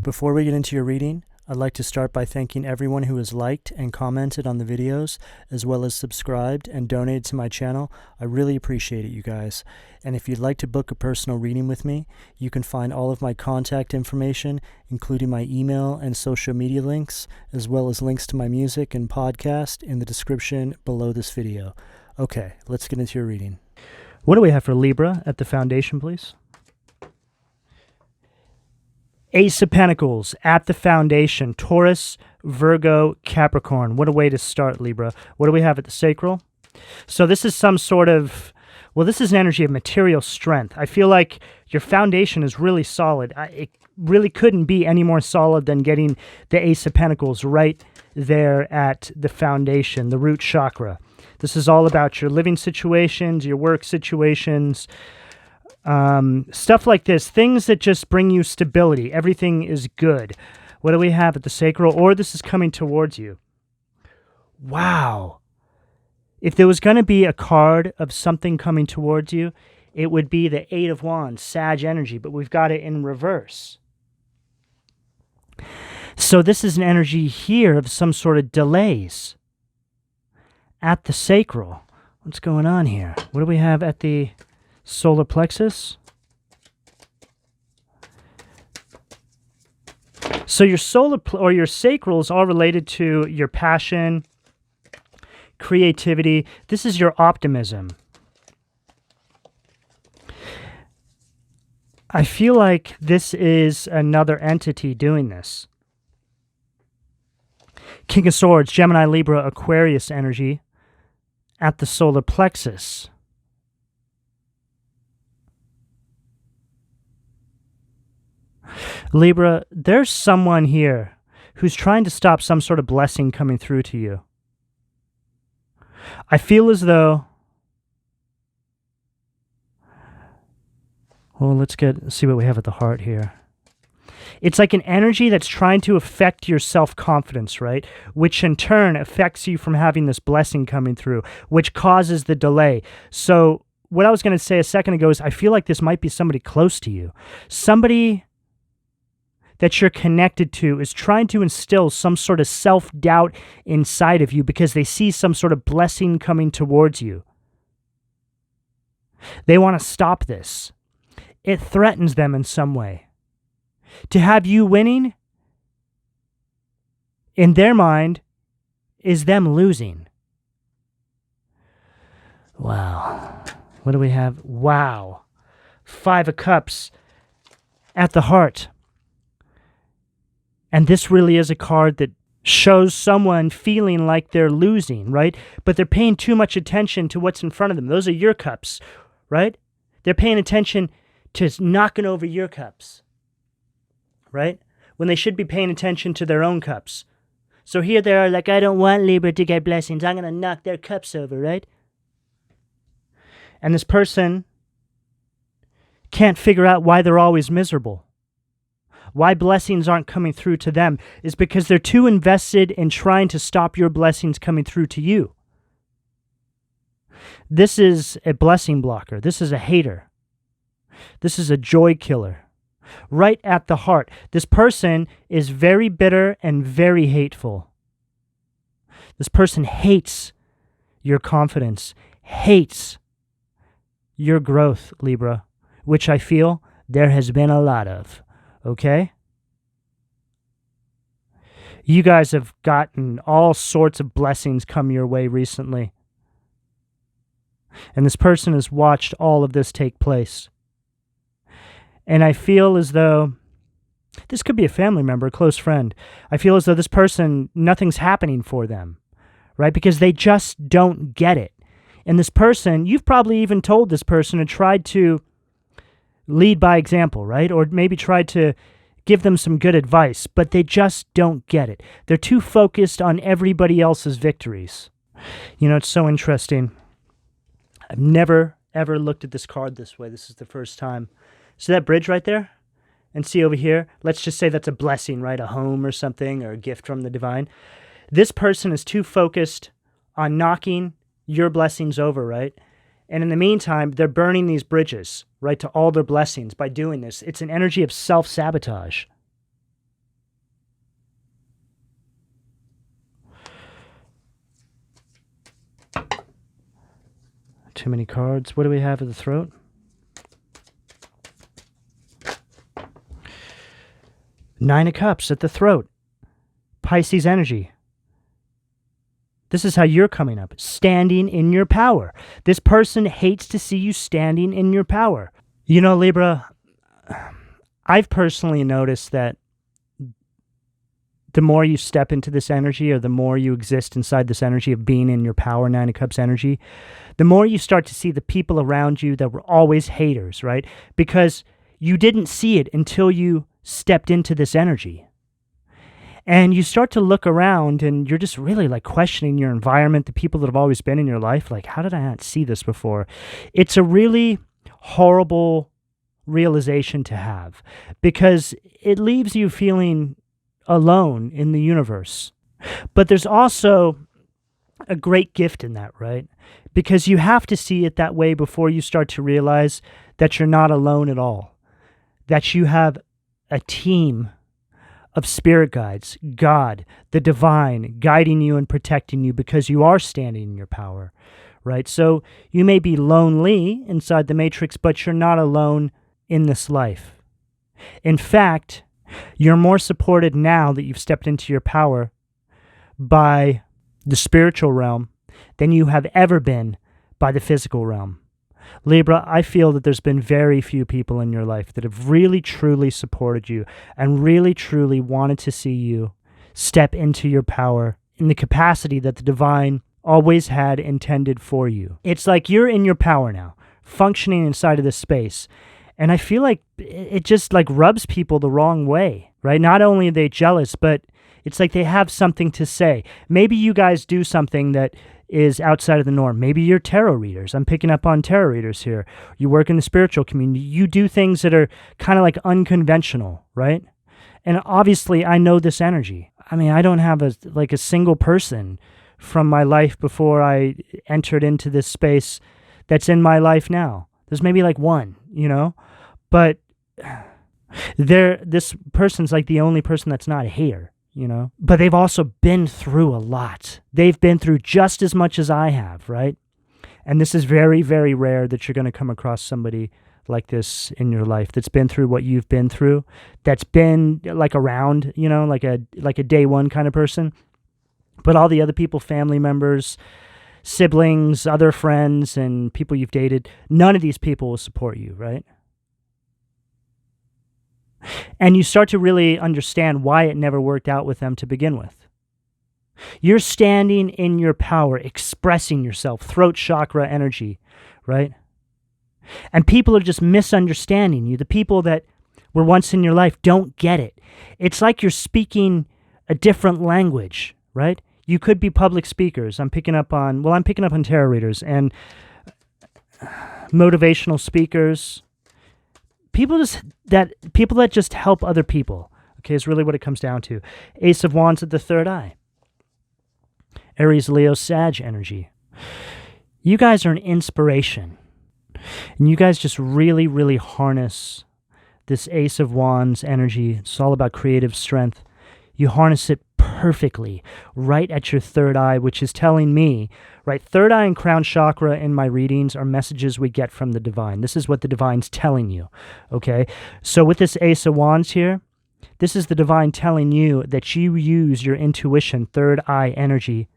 Before we get into your reading, I'd like to start by thanking everyone who has liked and commented on the videos, as well as subscribed and donated to my channel. I really appreciate it, you guys. And if you'd like to book a personal reading with me, you can find all of my contact information, including my email and social media links, as well as links to my music and podcast in the description below this video. Okay, let's get into your reading. What do we have for Libra at the foundation, please? Ace of Pentacles at the foundation, Taurus, Virgo, Capricorn. What a way to start, Libra. What do we have at the sacral? So this is some sort of, well, this is an energy of material strength. I feel like your foundation is really solid. It really couldn't be any more solid than getting the Ace of Pentacles right there at the foundation, the root chakra. This is all about your living situations, your work situations, stuff like this, things that just bring you stability. Everything is good. What do we have at the sacral? Or this is coming towards you. Wow. If there was going to be a card of something coming towards you, it would be the Eight of Wands, Sag energy, but we've got it in reverse. So this is an energy here of some sort of delays at the sacral. What's going on here? What do we have at the solar plexus? So your your sacral is all related to your passion, creativity. This is your optimism. I feel like this is another entity doing this. King of Swords, Gemini, Libra, Aquarius energy at the solar plexus. Libra, there's someone here who's trying to stop some sort of blessing coming through to you. I feel as though, well, let's see what we have at the heart here. It's like an energy that's trying to affect your self-confidence, right? Which in turn affects you from having this blessing coming through, which causes the delay. So what I was going to say a second ago is I feel like this might be somebody close to you. Somebody that you're connected to is trying to instill some sort of self-doubt inside of you because they see some sort of blessing coming towards you. They want to stop this. It threatens them in some way. To have you winning, in their mind, is them losing. Wow. What do we have? Wow. Five of Cups at the heart. And this really is a card that shows someone feeling like they're losing, right? But they're paying too much attention to what's in front of them. Those are your cups, right? They're paying attention to knocking over your cups, right? When they should be paying attention to their own cups. So here they are like, I don't want Libra to get blessings. I'm going to knock their cups over, right? And this person can't figure out why they're always miserable. Why blessings aren't coming through to them is because they're too invested in trying to stop your blessings coming through to you. This is a blessing blocker. This is a hater. This is a joy killer. Right at the heart. This person is very bitter and very hateful. This person hates your confidence, hates your growth, Libra, which I feel there has been a lot of. Okay? You guys have gotten all sorts of blessings come your way recently. And this person has watched all of this take place. And I feel as though this could be a family member, a close friend. I feel as though this person, nothing's happening for them, right? Because they just don't get it. And this person, you've probably even told this person and tried to lead by example, right? Or maybe tried to give them some good advice, but they just don't get it. They're too focused on everybody else's victories. You know, it's so interesting. I've never, ever looked at this card this way. This is the first time. See that bridge right there? And see over here? Let's just say that's a blessing, right? A home or something, or a gift from the divine. This person is too focused on knocking your blessings over, right? And in the meantime, they're burning these bridges, right, to all their blessings by doing this. It's an energy of self-sabotage. Too many cards. What do we have at the throat? Nine of Cups at the throat. Pisces energy. This is how you're coming up. Standing in your power. This person hates to see you standing in your power. You know, Libra, I've personally noticed that the more you step into this energy, or the more you exist inside this energy of being in your power, Nine of Cups energy, the more you start to see the people around you that were always haters, right? Because you didn't see it until you stepped into this energy. And you start to look around and you're just really like questioning your environment, the people that have always been in your life. Like, how did I not see this before? It's a really horrible realization to have, because it leaves you feeling alone in the universe. But there's also a great gift in that, right? Because you have to see it that way before you start to realize that you're not alone at all, that you have a team of spirit guides, God, the divine, guiding you and protecting you, because you are standing in your power, right? So you may be lonely inside the matrix, but you're not alone in this life. In fact, you're more supported now that you've stepped into your power by the spiritual realm than you have ever been by the physical realm. Libra, I feel that there's been very few people in your life that have really truly supported you and really truly wanted to see you step into your power in the capacity that the divine always had intended for you. It's like you're in your power now, functioning inside of this space. And I feel like it just like rubs people the wrong way, right? Not only are they jealous, but it's like they have something to say. Maybe you guys do something that is outside of the norm. Maybe you're tarot readers. I'm picking up on tarot readers here. You work in the spiritual community. You do things that are kind of like unconventional, right? And obviously, I know this energy. I mean, I don't have a single person from my life before I entered into this space that's in my life now. There's maybe like one, you know? But this person's like the only person that's not a hater, you know? But they've also been through a lot. They've been through just as much as I have, right? And this is very, very rare that you're going to come across somebody like this in your life that's been through what you've been through, that's been like around, you know, like a day one kind of person. But all the other people, family members, siblings, other friends, and people you've dated, none of these people will support you, right? And you start to really understand why it never worked out with them to begin with. You're standing in your power, expressing yourself, throat chakra energy, right? And people are just misunderstanding you. The people that were once in your life don't get it. It's like you're speaking a different language, right? You could be public speakers. I'm picking up on tarot readers and motivational speakers. People that just help other people, okay, is really what it comes down to. Ace of Wands at the third eye. Aries, Leo, Sag energy. You guys are an inspiration. And you guys just really, really harness this Ace of Wands energy. It's all about creative strength. You harness it perfectly right at your third eye, which is telling me, right, third eye and crown chakra in my readings are messages we get from the divine. This is what the divine's telling you, okay? So with this Ace of Wands here, this is the divine telling you that you use your intuition, third eye energy,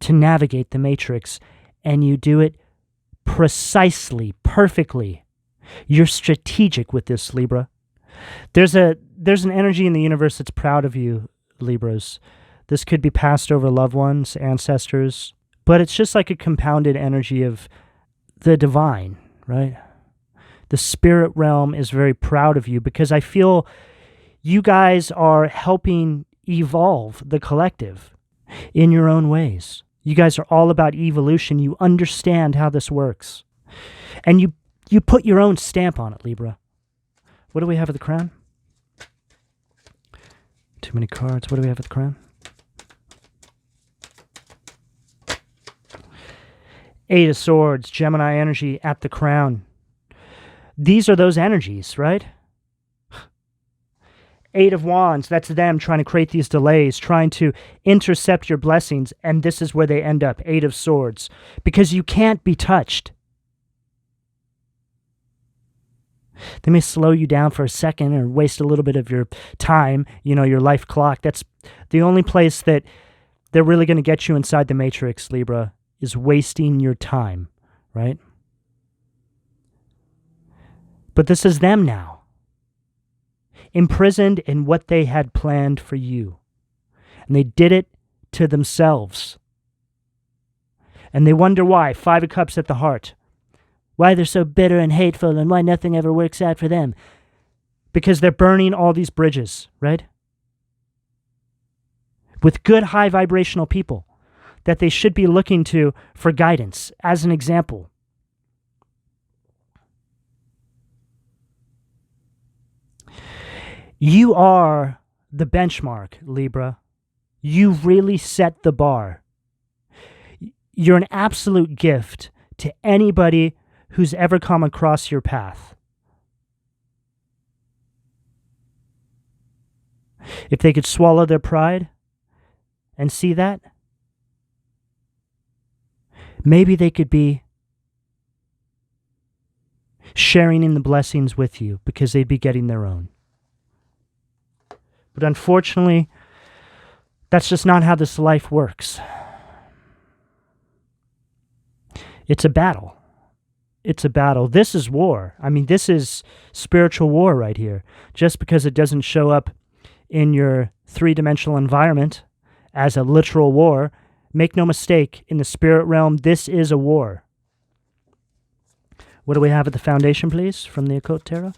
to navigate the matrix, and you do it precisely, perfectly. You're strategic with this, Libra. There's an energy in the universe that's proud of you, Libras. This could be passed over loved ones, ancestors, but it's just like a compounded energy of the divine, right? The spirit realm is very proud of you because I feel you guys are helping evolve the collective in your own ways. You guys are all about evolution. You understand how this works. And you put your own stamp on it, Libra. What do we have at the crown? Too many cards. What do we have at the crown? Eight of Swords, Gemini energy at the crown. These are those energies, right? Eight of Wands, that's them trying to create these delays, trying to intercept your blessings, and this is where they end up, Eight of Swords, because you can't be touched. They may slow you down for a second or waste a little bit of your time, your life clock. That's the only place that they're really going to get you inside the matrix, Libra, is wasting your time, right? But this is them now, imprisoned in what they had planned for you. And they did it to themselves. And they wonder why. Five of Cups at the heart. Why they're so bitter and hateful and why nothing ever works out for them. Because they're burning all these bridges, right? With good high vibrational people that they should be looking to for guidance, as an example. You are the benchmark, Libra. You really set the bar. You're an absolute gift to anybody who's ever come across your path. If they could swallow their pride and see that, maybe they could be sharing in the blessings with you because they'd be getting their own. But unfortunately, that's just not how this life works. It's a battle. It's a battle. This is war. I mean, this is spiritual war right here. Just because it doesn't show up in your three-dimensional environment as a literal war, make no mistake, in the spirit realm, this is a war. What do we have at the foundation, please, from the Occult Tarot?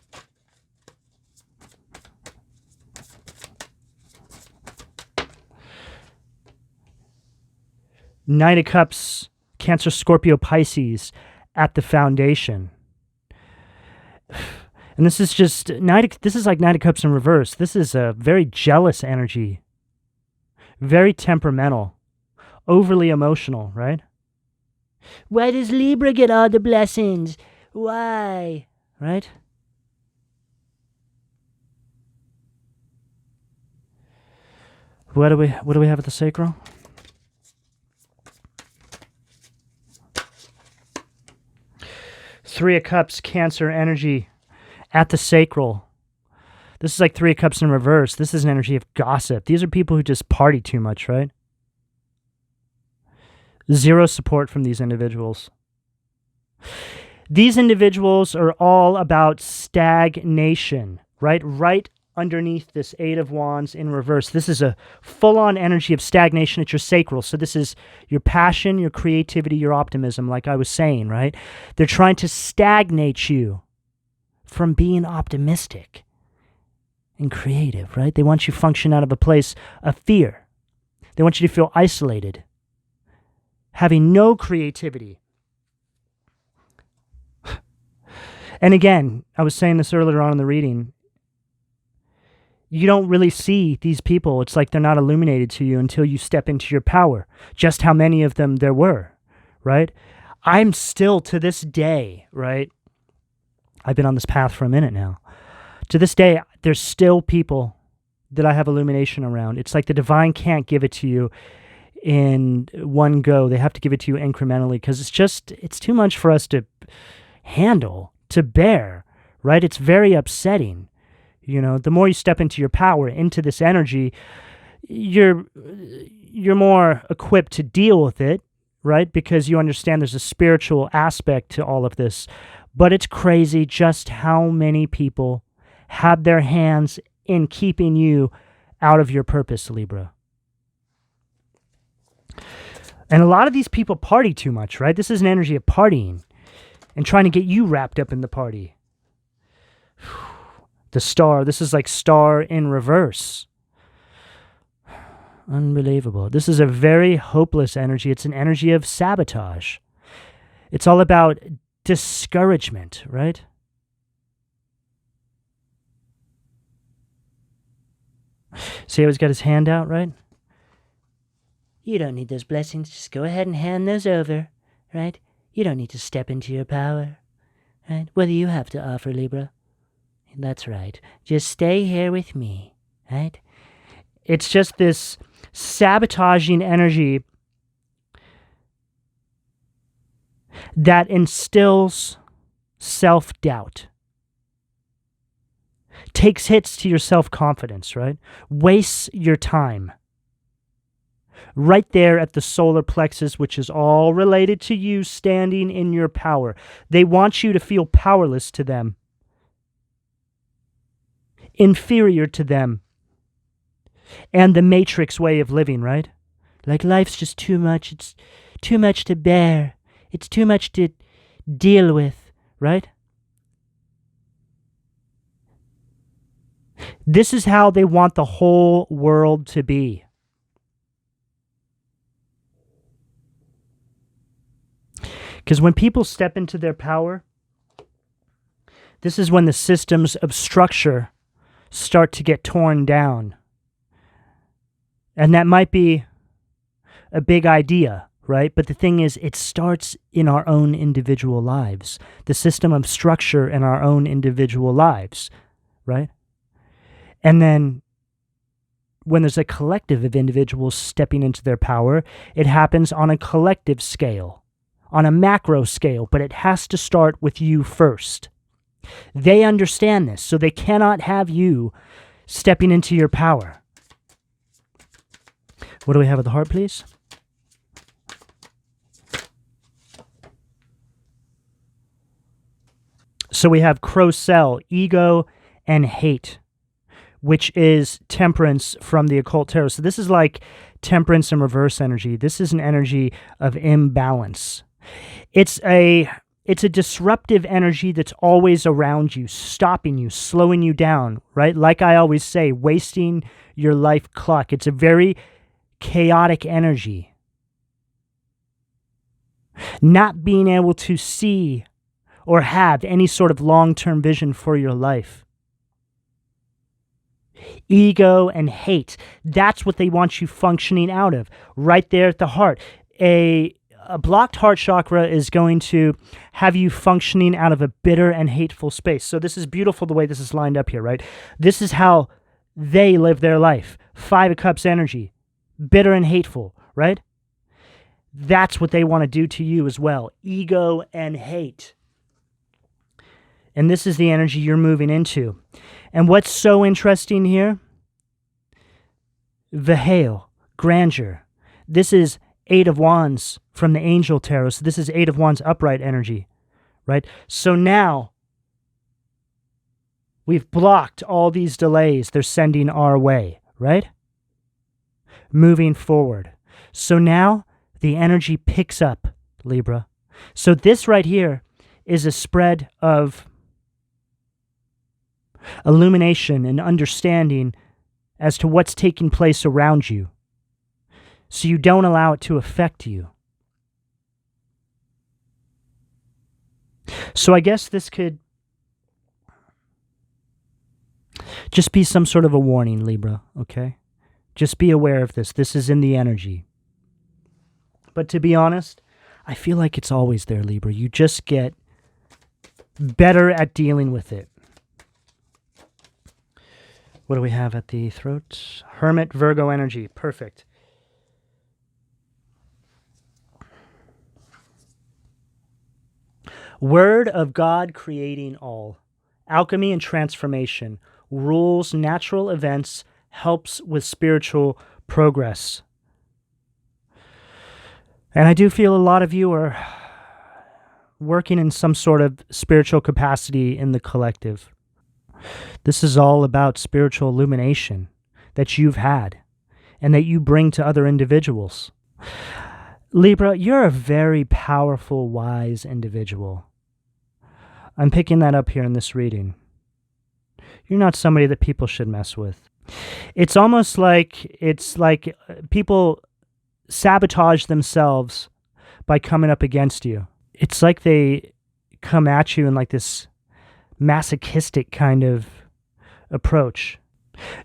Knight of Cups, Cancer, Scorpio, Pisces at the foundation. And this is just, this is like Knight of Cups in reverse. This is a very jealous energy. Very temperamental. Overly emotional, right? Why does Libra get all the blessings? Why? Right? What do we have at the sacral? Three of Cups, Cancer energy at the sacral. This is like Three of Cups in reverse. This is an energy of gossip. These are people who just party too much, right? Zero support from these individuals. These individuals are all about stagnation, right? Right underneath this Eight of Wands in reverse. This is a full-on energy of stagnation at your sacral. So this is your passion, your creativity, your optimism, like I was saying, right? They're trying to stagnate you from being optimistic and creative, right? They want you to function out of a place of fear. They want you to feel isolated, having no creativity. And again, I was saying this earlier on in the reading, you don't really see these people. It's like they're not illuminated to you until you step into your power. Just how many of them there were, right? I'm still, to this day, right? I've been on this path for a minute now. To this day, there's still people that I have illumination around. It's like the divine can't give it to you in one go. They have to give it to you incrementally because it's too much for us to handle, to bear, right? It's very upsetting. You know, the more you step into your power, into this energy, you're more equipped to deal with it, right? Because you understand there's a spiritual aspect to all of this. But it's crazy just how many people have their hands in keeping you out of your purpose, Libra. And a lot of these people party too much, right? This is an energy of partying and trying to get you wrapped up in the party. The Star, this is like Star in reverse. Unbelievable. This is a very hopeless energy. It's an energy of sabotage. It's all about discouragement, right? See how he's got his hand out, right? You don't need those blessings. Just go ahead and hand those over, right? You don't need to step into your power, right? What do you have to offer, Libra? That's right. Just stay here with me, right? It's just this sabotaging energy that instills self-doubt, takes hits to your self-confidence, right? Wastes your time. Right there at the solar plexus, which is all related to you standing in your power. They want you to feel powerless to them, inferior to them, and the Matrix way of living, right? Like life's just too much. It's too much to bear. It's too much to deal with, right? This is how they want the whole world to be. Because when people step into their power, this is when the systems of structure start to get torn down. And that might be a big idea, right? But the thing is, it starts in our own individual lives. The system of structure in our own individual lives, right? And then when there's a collective of individuals stepping into their power, it happens on a collective scale, on a macro scale, but it has to start with you first. They understand this, so they cannot have you stepping into your power. What do we have at the heart, please? So we have Crocell, ego and hate, which is temperance from the Occult Tarot. So this is like temperance in reverse energy. This is an energy of imbalance. It's a disruptive energy that's always around you, stopping you, slowing you down, right? Like I always say, wasting your life clock. It's a very chaotic energy. Not being able to see or have any sort of long-term vision for your life. Ego and hate. That's what they want you functioning out of, right there at the heart. A blocked heart chakra is going to have you functioning out of a bitter and hateful space. So this is beautiful the way this is lined up here, right? This is how they live their life. 5 of Cups energy. Bitter and hateful, right? That's what they want to do to you as well. Ego and hate. And this is the energy you're moving into. And what's so interesting here? Vihale, grandeur. This is 8 of Wands from the Angel Tarot. So this is 8 of Wands upright energy, right? So now we've blocked all these delays they're sending our way, right? Moving forward. So now the energy picks up, Libra. So this right here is a spread of illumination and understanding as to what's taking place around you, so you don't allow it to affect you. So I guess this could just be some sort of a warning, Libra, okay? Just be aware of this. This is in the energy. But to be honest, I feel like it's always there, Libra. You just get better at dealing with it. What do we have at the throat? Hermit, Virgo energy. Perfect. Word of God creating all. Alchemy and transformation. Rules natural events. Helps with spiritual progress. And I do feel a lot of you are working in some sort of spiritual capacity in the collective. This is all about spiritual illumination that you've had and that you bring to other individuals. Libra, you're a very powerful, wise individual. I'm picking that up here in this reading. You're not somebody that people should mess with. It's almost like people sabotage themselves by coming up against you. It's like they come at you in like this masochistic kind of approach,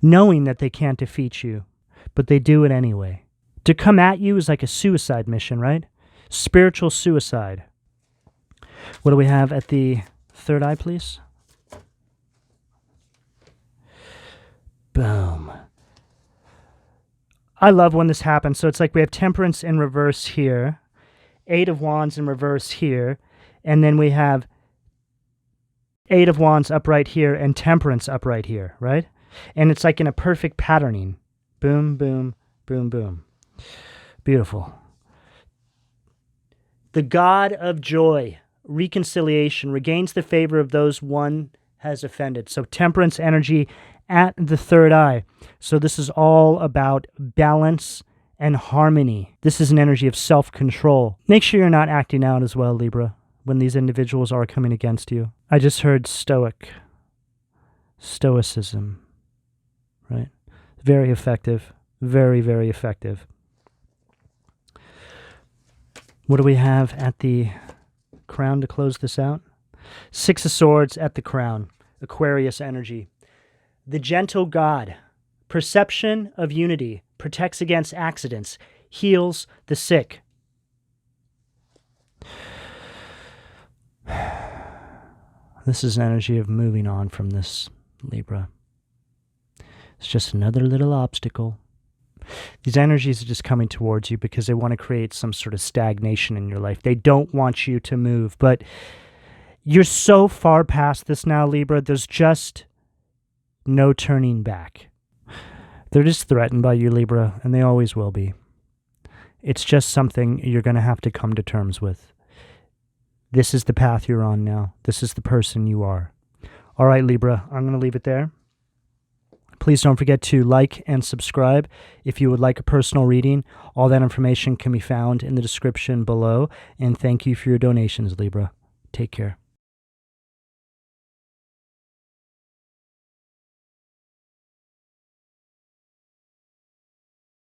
knowing that they can't defeat you, but they do it anyway. To come at you is like a suicide mission, right? Spiritual suicide. What do we have at the third eye, please? Boom. I love when this happens. So it's like we have Temperance in reverse here, Eight of Wands in reverse here, and then we have Eight of Wands upright here and Temperance upright here, right? And it's like in a perfect patterning. Boom, boom, boom, boom. Beautiful. The God of joy, reconciliation, regains the favor of those one has offended. So Temperance energy at the third eye. So this is all about balance and harmony. This is an energy of self-control. Make sure you're not acting out as well, Libra, when these individuals are coming against you. I just heard stoic. Stoicism. Right? Very effective. Very, very effective. What do we have at the crown to close this out? Six of Swords at the crown. Aquarius energy. The gentle God. Perception of unity. Protects against accidents. Heals the sick. This is an energy of moving on from this, Libra. It's just another little obstacle. These energies are just coming towards you because they want to create some sort of stagnation in your life. They don't want you to move, but you're so far past this now, Libra. There's just no turning back. They're just threatened by you, Libra, and they always will be. It's just something you're going to have to come to terms with. This is the path you're on now. This is the person you are. All right, Libra, I'm going to leave it there. Please don't forget to like and subscribe if you would like a personal reading. All that information can be found in the description below. And thank you for your donations, Libra. Take care.